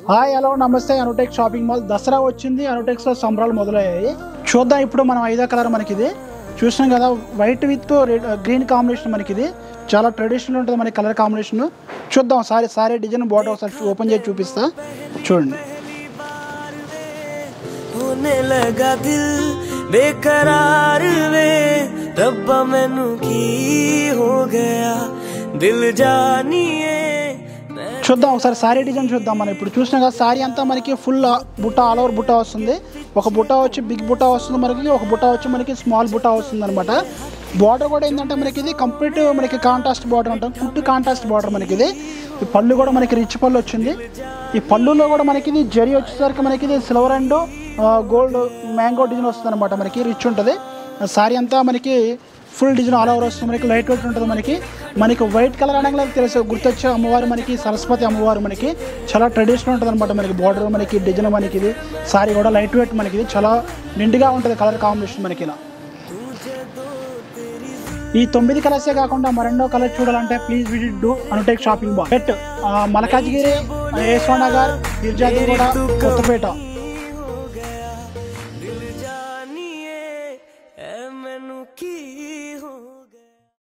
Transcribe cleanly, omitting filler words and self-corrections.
Hi hello నమస్తే Anutech shopping mall Dasara వచ్చింది. అనుటెక్స్ లో సంబరాలు మొదలయ్యాయి. చూద్దాం ఇప్పుడు మనం ఐదో కలర్ మనకి ఇది చూస్తున్నాం కదా, వైట్ విత్ గ్రీన్ కాంబినేషన్. మనకి ఇది చాలా ట్రెడిషనల్ ఉంటుంది మనకి కలర్ కాంబినేషన్. చూద్దాం సారీ డిజైన్ బార్డర్ ఒకసారి ఓపెన్ చేసి చూపిస్తా చూడండి. చూద్దాం ఒకసారి సారీ డిజైన్ చూద్దాం. మనం ఇప్పుడు చూసినా కదా సారీ అంతా మనకి ఫుల్ బుట్ట ఆల్ ఓవర్ బుట్ట వస్తుంది. ఒక బుట్ట వచ్చి బిగ్ బుట్ట వస్తుంది మనకి, ఒక బుట్ట వచ్చి మనకి స్మాల్ బుట్ట వస్తుంది అనమాట. బార్డర్ కూడా ఏంటంటే మనకి ఇది కంప్లీట్ మనకి కాంట్రాస్ట్ బార్డర్ అంటాం, కుట్టు కాంట్రాస్ట్ బార్డర్ మనకి ఇది. ఈ పళ్ళు కూడా మనకి రిచ్ పళ్ళు వచ్చింది. ఈ పళ్ళులో కూడా మనకి ఇది జరీ వచ్చేసరికి మనకి ఇది silver and gold mango design వస్తుంది అనమాట. మనకి రిచ్ ఉంటుంది. సారీ అంతా మనకి ఫుల్ డిజైన్ ఆల్ ఓవర్ వస్తుంది. మనకి లైట్ వెయిట్ ఉంటుంది. మనకి వైట్ కలర్ అనగా తెలుసు గుర్తొచ్చే అమ్మవారు మనకి సరస్వతి అమ్మవారు. మనకి చాలా ట్రెడిషనల్ ఉంటుంది అనమాట. మనకి బార్డర్ మనకి డిజైన్ మనకి ఇది సారీ కూడా లైట్ వెయిట్ మనకి ఇది చాలా నిండుగా ఉంటుంది కలర్ కాంబినేషన్ మనకి ఇలా. ఈ 9 కలర్సే కాకుండా మరెన్నో కలర్ చూడాలంటే please visit to Anutech shopping mall. Malkajgiri, Yashwanthnagar, Mirzadiguda, Kothapeta.